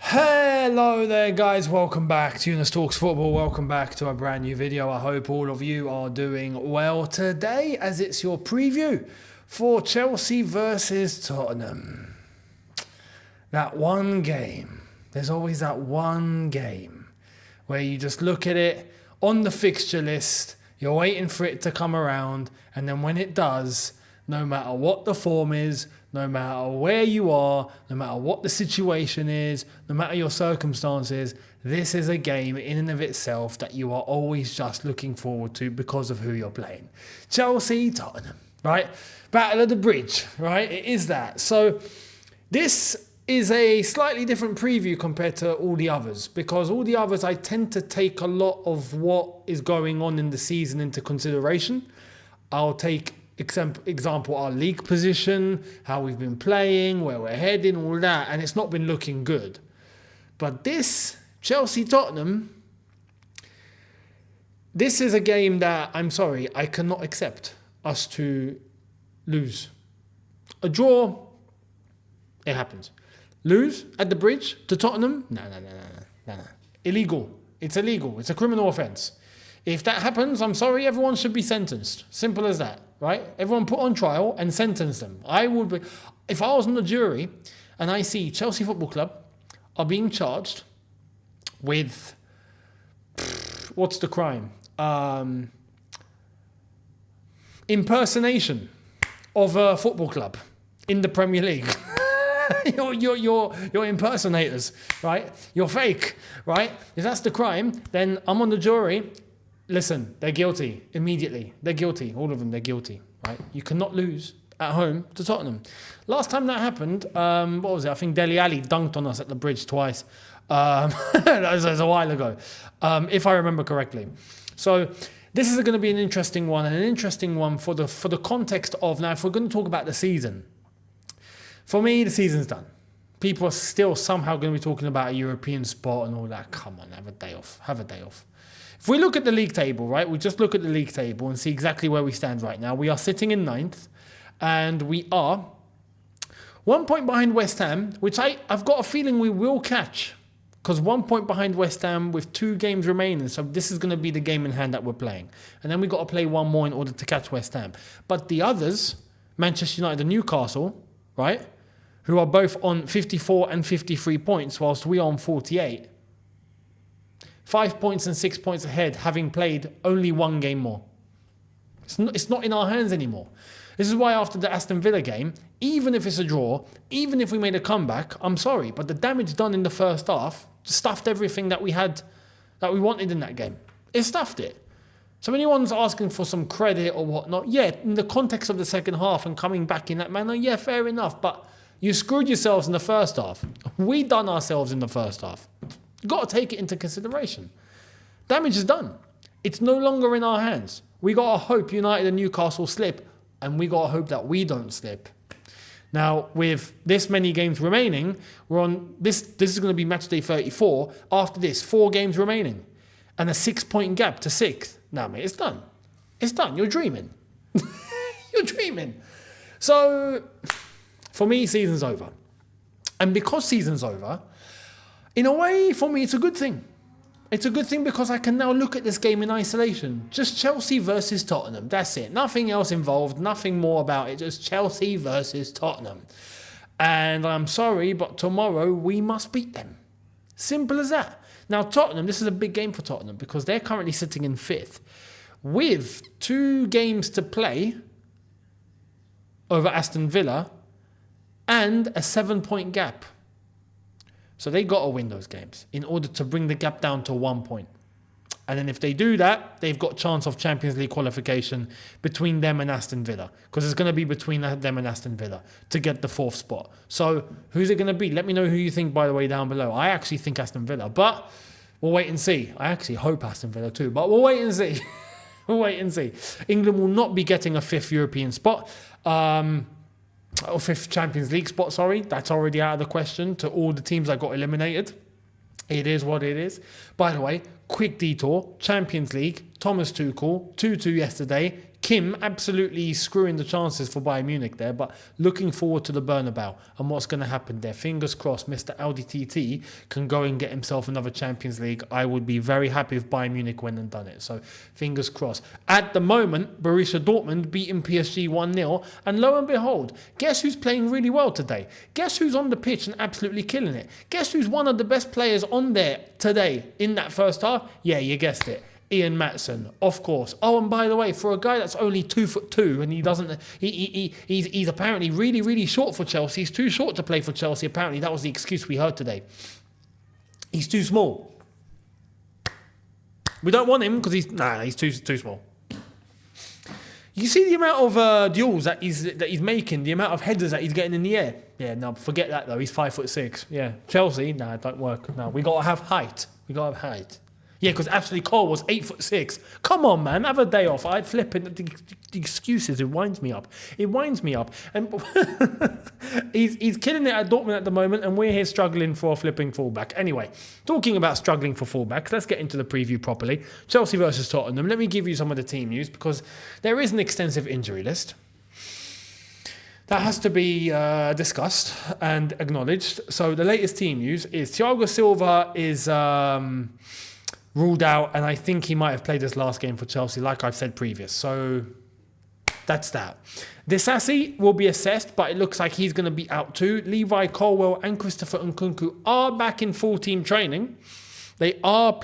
Hello there guys, welcome back to Younes Talks Football, welcome back to a brand new video. I hope all of you are doing well today as it's your preview for Chelsea versus Tottenham. That one game, there's always that one game where you just look at it on the fixture list, you're waiting for it to come around, and then when it does, no matter what the form is, no matter where you are, no matter what the situation is, no matter your circumstances, this is a game in and of itself that you are always just looking forward to because of who you're playing. Chelsea, Tottenham, right? Battle of the Bridge, right? It is that. So this is a slightly different preview compared to all the others, because all the others I tend to take a lot of what is going on in the season into consideration. I'll take example, our league position, how we've been playing, where we're heading, all that, and it's not been looking good. But this Chelsea-Tottenham, this is a game that, I'm sorry, I cannot accept us to lose. A draw, it happens. Lose at the Bridge to Tottenham? No. Illegal. It's illegal. It's a criminal offence. If that happens, I'm sorry, everyone should be sentenced. Simple as that, right? Everyone put on trial and sentence them. I would be, if I was on the jury and I see Chelsea Football Club are being charged with, what's the crime? Impersonation of a football club in the Premier League. You're impersonators, right? You're fake, right? If that's the crime, then I'm on the jury. Listen, they're guilty immediately. They're guilty. All of them, they're guilty, right? You cannot lose at home to Tottenham. Last time that happened, what was it? I think Dele Alli dunked on us at the Bridge twice. That was a while ago, if I remember correctly. So this is going to be an interesting one, and an interesting one for the context of, now if we're going to talk about the season, for me, the season's done. People are still somehow going to be talking about a European spot and all that. Come on, have a day off. Have a day off. If we look at the league table, right, we just look at the league table and see exactly where we stand right now. We are sitting in 9th, and we are 1 point behind West Ham, which I've got a feeling we will catch, because 1 point behind West Ham with 2 games remaining. So this is going to be the game in hand that we're playing. And then we've got to play one more in order to catch West Ham. But the others, Manchester United and Newcastle, right, who are both on 54 and 53 points, whilst we are on 48. 5 points and 6 points ahead, having played only one game more. It's not in our hands anymore. This is why after the Aston Villa game, even if it's a draw, even if we made a comeback, I'm sorry, but the damage done in the first half stuffed everything that we had, that we wanted in that game. It stuffed it. So anyone's asking for some credit or whatnot, yeah, in the context of the second half and coming back in that manner, yeah, fair enough. But you screwed yourselves in the first half. We done ourselves in the first half. You've got to take it into consideration. Damage is done. It's no longer in our hands. We got to hope United and Newcastle slip, and we got to hope that we don't slip. Now, with this many games remaining, we're on this. This is going to be match day 34. After this, 4 games remaining, and a 6-point gap to 6th. Now, mate, it's done. It's done. You're dreaming. You're dreaming. So, for me, season's over, and because season's over, in a way, for me, it's a good thing. It's a good thing because I can now look at this game in isolation. Just Chelsea versus Tottenham. That's it. Nothing else involved. Nothing more about it. Just Chelsea versus Tottenham. And I'm sorry, but tomorrow we must beat them. Simple as that. Now, Tottenham, this is a big game for Tottenham because they're currently sitting in 5th with 2 games to play over Aston Villa and a 7-point gap. So they got to win those games in order to bring the gap down to 1 point. And then if they do that, they've got chance of Champions League qualification between them and Aston Villa, because it's going to be between them and Aston Villa to get the 4th spot. So who's it going to be? Let me know who you think, by the way, down below. I actually think Aston Villa, but we'll wait and see. I actually hope Aston Villa too, but we'll wait and see. We'll wait and see. England will not be getting a 5th European spot. Or 5th Champions League spot, sorry. That's already out of the question to all the teams that got eliminated. It is what it is. By the way, quick detour. Champions League, Thomas Tuchel, 2-2 yesterday. Kim absolutely screwing the chances for Bayern Munich there, but looking forward to the Bernabeu and what's going to happen there. Fingers crossed Mr. Audi TT can go and get himself another Champions League. I would be very happy if Bayern Munich went and done it. So fingers crossed. At the moment, Borussia Dortmund beating PSG 1-0, and lo and behold, guess who's playing really well today? Guess who's on the pitch and absolutely killing it? Guess who's one of the best players on there today in that first half? Yeah, you guessed it. Ian Maatsen, of course. Oh, and by the way, for a guy that's only 2'2" and he's apparently really, really short for Chelsea. He's too short to play for Chelsea. Apparently, that was the excuse we heard today. He's too small. We don't want him because he's too small. You see the amount of duels that he's making, the amount of headers that he's getting in the air. Yeah, no, forget that though. He's 5'6". Yeah, Chelsea, it don't work. No, we gotta have height. Yeah, because Ashley Cole was 8'6". Come on, man, have a day off. I'd flip it. The excuses, it winds me up. And he's killing it at Dortmund at the moment, and we're here struggling for a flipping fullback. Anyway, talking about struggling for fullbacks, let's get into the preview properly. Chelsea versus Tottenham. Let me give you some of the team news, because there is an extensive injury list that has to be discussed and acknowledged. So the latest team news is Thiago Silva is ruled out, and I think he might have played his last game for Chelsea, like I've said previous. So that's that. Disasi will be assessed, but it looks like he's going to be out too. Levi Colwill and Christopher Nkunku are back in full team training. They are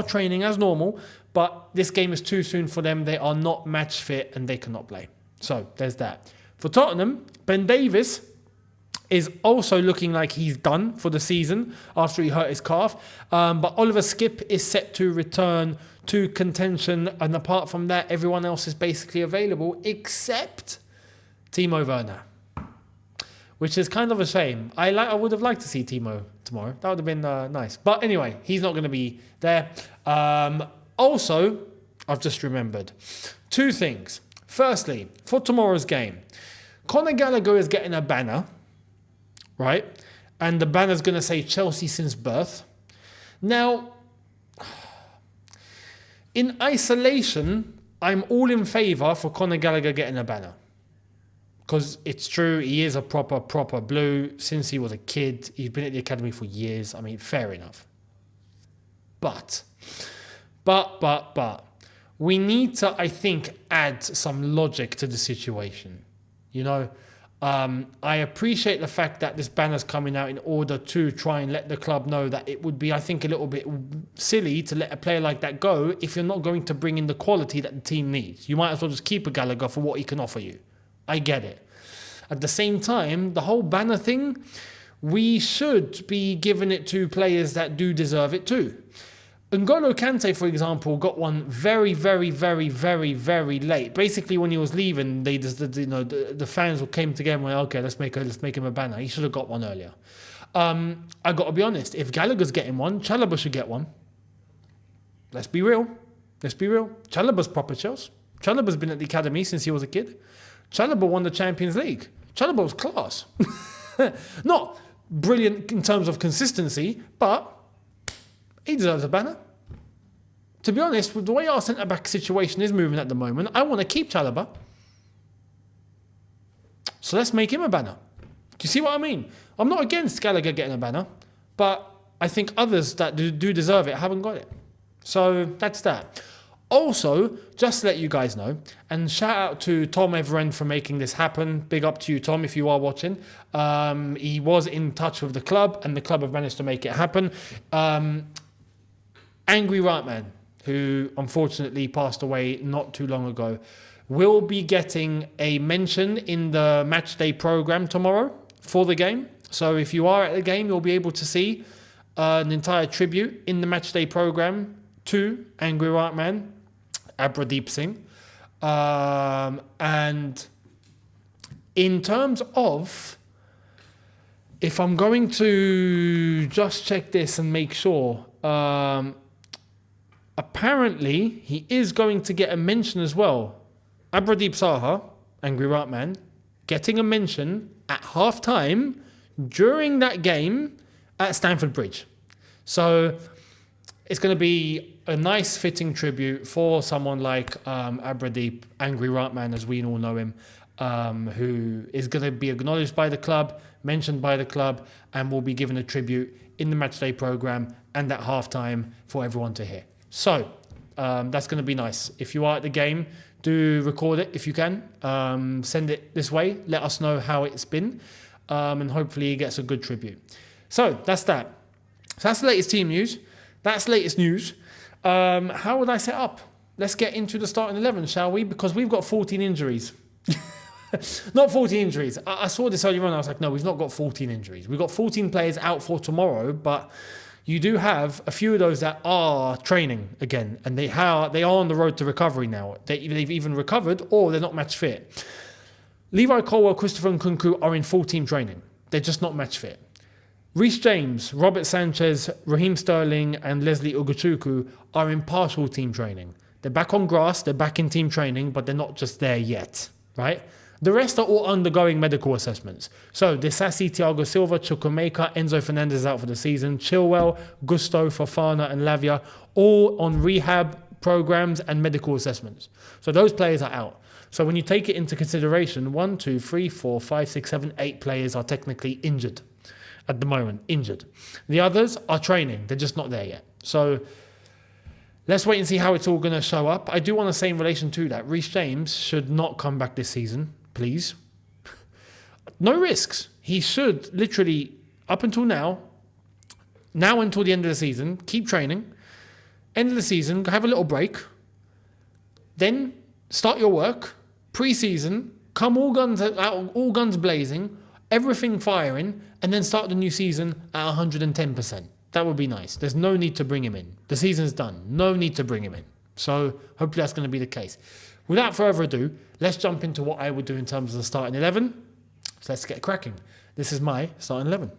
training as normal, but this game is too soon for them. They are not match fit and they cannot play. So there's that. For Tottenham, Ben Davies is also looking like he's done for the season after he hurt his calf. But Oliver Skipp is set to return to contention. And apart from that, everyone else is basically available except Timo Werner, which is kind of a shame. I would have liked to see Timo tomorrow. That would have been nice. But anyway, he's not going to be there. Also, I've just remembered 2 things. Firstly, for tomorrow's game, Conor Gallagher is getting a banner, right? And the banner's going to say Chelsea since birth. Now, in isolation, I'm all in favour for Conor Gallagher getting a banner. Because it's true, he is a proper blue since he was a kid. He's been at the academy for years. I mean, fair enough. But, we need to, I think, add some logic to the situation. You know, I appreciate the fact that this banner's coming out in order to try and let the club know that it would be, I think, a little bit silly to let a player like that go if you're not going to bring in the quality that the team needs. You might as well just keep a Gallagher for what he can offer you. I get it. At the same time, the whole banner thing, we should be giving it to players that do deserve it too. N'Golo Kante, for example, got one very, very, very, very, very late. Basically, when he was leaving, the fans came together and went, okay, let's make him a banner. He should have got one earlier. I got to be honest, if Gallagher's getting one, Chalobah should get one. Let's be real. Chalobah's proper Chelsea. Chalobah's been at the academy since he was a kid. Chalobah won the Champions League. Chalobah was class. Not brilliant in terms of consistency, but he deserves a banner. To be honest, with the way our centre-back situation is moving at the moment, I want to keep Chalobah. So let's make him a banner. Do you see what I mean? I'm not against Gallagher getting a banner, but I think others that do deserve it haven't got it. So that's that. Also, just to let you guys know, and shout out to Tom Everend for making this happen. Big up to you, Tom, if you are watching. He was in touch with the club, and the club have managed to make it happen. Angry Right Man, who unfortunately passed away not too long ago, will be getting a mention in the match day program tomorrow for the game. So if you are at the game, you'll be able to see an entire tribute in the match day program to Angry Right Man, Abradeep Singh. And in terms of, if I'm going to just check this and make sure, apparently he is going to get a mention as well. Abradeep Saha, Angry Right Man, getting a mention at half-time during that game at Stamford Bridge. So It's going to be a nice fitting tribute for someone like Abradeep, Angry Ratman, as we all know him, who is going to be acknowledged by the club, mentioned by the club, and will be given a tribute in the matchday programme and at halftime for everyone to hear. So that's going to be nice. If you are at the game, do record it if you can. Send it this way. Let us know how it's been, and hopefully he gets a good tribute. So that's that. So that's the latest team news. That's the latest news. How would I set up? Let's get into the starting 11, shall we? Because we've got 14 injuries. Not 14 injuries. I saw this earlier on. I was like, no, we've not got 14 injuries. We've got 14 players out for tomorrow, but you do have a few of those that are training again, and they are on the road to recovery now. They've even recovered, or they're not match fit. Levi Colwell, Christopher Nkunku are in full team training. They're just not match fit. Reece James, Robert Sanchez, Raheem Sterling, and Leslie Ugochukwu are in partial team training. They're back on grass, they're back in team training, but they're not just there yet, right? The rest are all undergoing medical assessments. So, Disasi, Thiago Silva, Chukwuemeka, Enzo Fernandez out for the season, Chilwell, Gusto, Fofana, and Lavia, all on rehab programs and medical assessments. So those players are out. So when you take it into consideration, 1, 2, 3, 4, 5, 6, 7, 8 players are technically injured at the moment, injured. The others are training, they're just not there yet. So let's wait and see how it's all going to show up. I do want to say in relation to that, Reece James should not come back this season, please. No risks. He should literally, up until now until the end of the season, keep training. End of the season, have a little break. Then start your work. Pre-season, come all guns blazing, everything firing, and then start the new season at 110%. That would be nice. There's no need to bring him in. The season's done. No need to bring him in. So hopefully that's going to be the case. Without further ado, let's jump into what I would do in terms of the starting 11. So let's get cracking. This is my starting 11.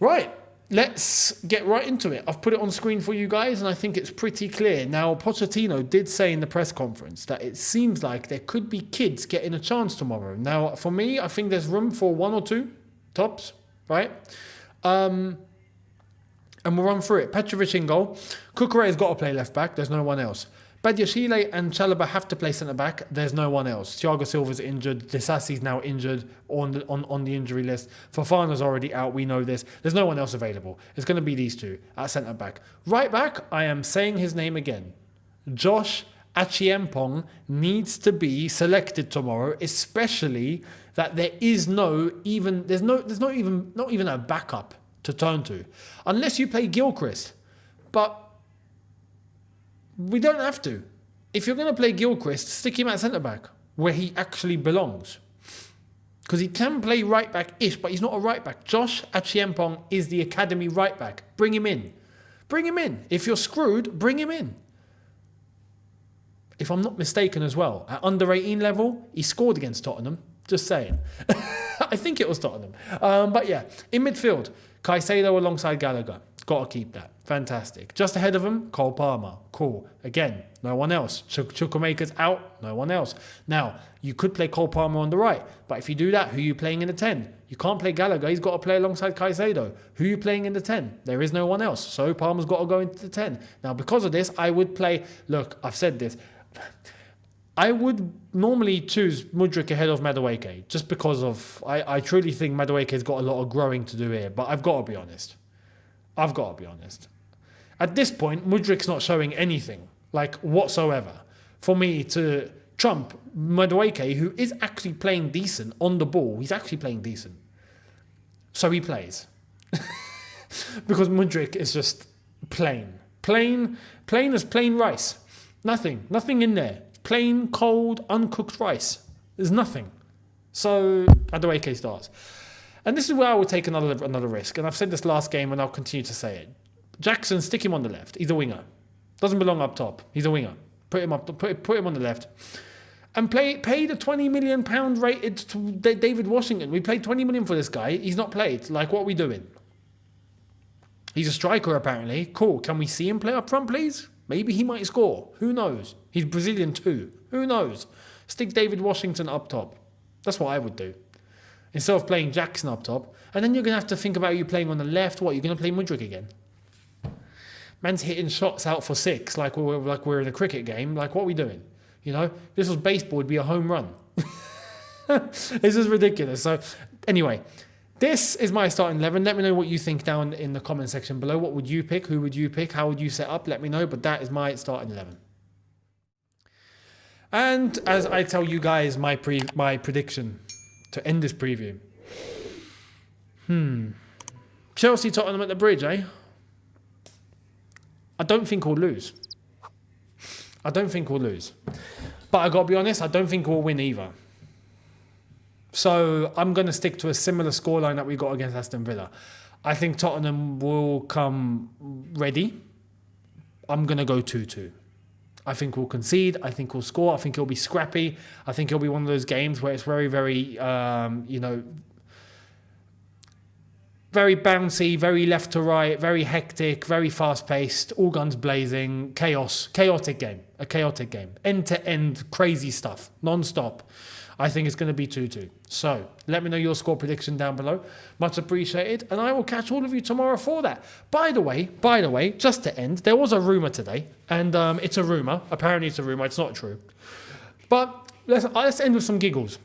Right. Let's get right into it. I've put it on screen for you guys, and I think it's pretty clear. Now, Pochettino did say in the press conference that it seems like there could be kids getting a chance tomorrow. Now, for me, I think there's room for 1 or 2 tops, right? And we'll run through it. Petrovic in goal. Cucurella's got to play left back. There's no one else. Badiashile and Chalobah have to play centre back. There's no one else. Thiago Silva's injured. Disasi's now injured on the injury list. Fofana's already out. We know this. There's no one else available. It's going to be these two at centre back. Right back, I am saying his name again. Josh Achiempong needs to be selected tomorrow, especially that there is not even a backup to turn to, unless you play Gilchrist. But we don't have to. If you're going to play Gilchrist, stick him at centre-back, where he actually belongs. Because he can play right-back-ish, but he's not a right-back. Josh Achiempong is the academy right-back. Bring him in. Bring him in. If you're screwed, bring him in. If I'm not mistaken as well, at under-18 level, he scored against Tottenham. Just saying. I think it was Tottenham. But yeah, in midfield, Caicedo alongside Gallagher. Got to keep that. Fantastic. Just ahead of him, Cole Palmer. Cool. Again, no one else. Chukwuemeka's out. No one else. Now, you could play Cole Palmer on the right. But if you do that, who are you playing in the 10? You can't play Gallagher. He's got to play alongside Caicedo. Who are you playing in the 10? There is no one else. So Palmer's got to go into the 10. Now, because of this, I would play... Look, I've said this. I would normally choose Mudryk ahead of Madueke. Just because of... I truly think Madueke's got a lot of growing to do here. But I've got to be honest. At this point, Mudryk's not showing anything, like whatsoever, for me to trump Madueke, who is actually playing decent on the ball. He's actually playing decent. So he plays. Because Mudryk is just plain. Plain as plain rice. Nothing in there. Plain, cold, uncooked rice. There's nothing. So Madueke starts. And this is where I would take another risk. And I've said this last game and I'll continue to say it. Jackson, stick him on the left. He's a winger. Doesn't belong up top. He's a winger. Put him on the left. And pay the £20 million rated to David Washington. We paid 20 million for this guy. He's not played. Like, what are we doing? He's a striker, apparently. Cool. Can we see him play up front, please? Maybe he might score. Who knows? He's Brazilian too. Who knows? Stick David Washington up top. That's what I would do. Instead of playing Jackson up top. And then you're going to have to think about you playing on the left. What, you're going to play Mudryk again? Man's hitting shots out for 6 like we're in a cricket game. Like, what are we doing? You know, this was baseball, it'd be a home run. This is ridiculous. So anyway, this is my starting 11. Let me know what you think down in the comment section below. What would you pick? Who would you pick? How would you set up? Let me know. But that is my starting 11. And as I tell you guys my prediction to end this preview. Chelsea Tottenham at the bridge, eh? I don't think we'll lose. But I got to be honest, I don't think we'll win either. So I'm going to stick to a similar scoreline that we got against Aston Villa. I think Tottenham will come ready. I'm going to go 2-2. I think we'll concede. I think we'll score. I think it'll be scrappy. I think it'll be one of those games where it's very, very, very bouncy, very left to right, very hectic, very fast-paced, all guns blazing, chaotic game. End to end, crazy stuff, non-stop. I think it's going to be 2-2. So let me know your score prediction down below. Much appreciated. And I will catch all of you tomorrow for that. By the way, just to end, there was a rumour today. And it's a rumour. Apparently it's a rumour. It's not true. But let's end with some giggles.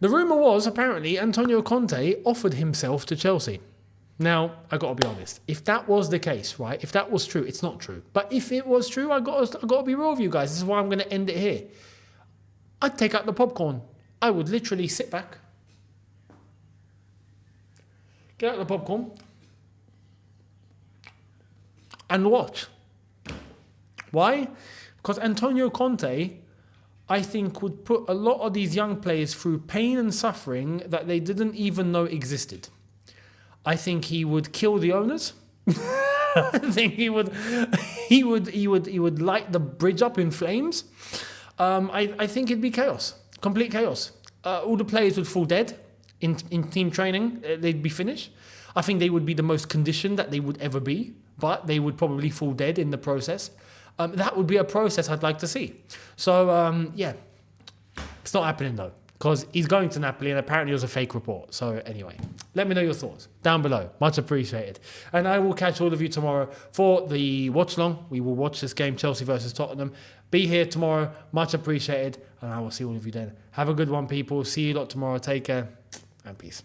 The rumour was apparently Antonio Conte offered himself to Chelsea. Now, I got to be honest. If that was the case, right? If that was true, it's not true. But if it was true, I got to be real with you guys. This is why I'm going to end it here. I'd take out the popcorn. I would literally sit back, get out the popcorn, and watch. Why? Because Antonio Conte, I think, would put a lot of these young players through pain and suffering that they didn't even know existed. I think he would kill the owners. I think he would light the bridge up in flames. I think it'd be chaos, complete chaos. All the players would fall dead in team training. They'd be finished. I think they would be the most conditioned that they would ever be, but they would probably fall dead in the process. That would be a process I'd like to see. So, yeah, it's not happening though, because he's going to Napoli and apparently it was a fake report. So anyway, let me know your thoughts down below. Much appreciated. And I will catch all of you tomorrow for the watch long. We will watch this game, Chelsea versus Tottenham. Be here tomorrow. Much appreciated. And I will see all of you then. Have a good one, people. See you lot tomorrow. Take care and peace.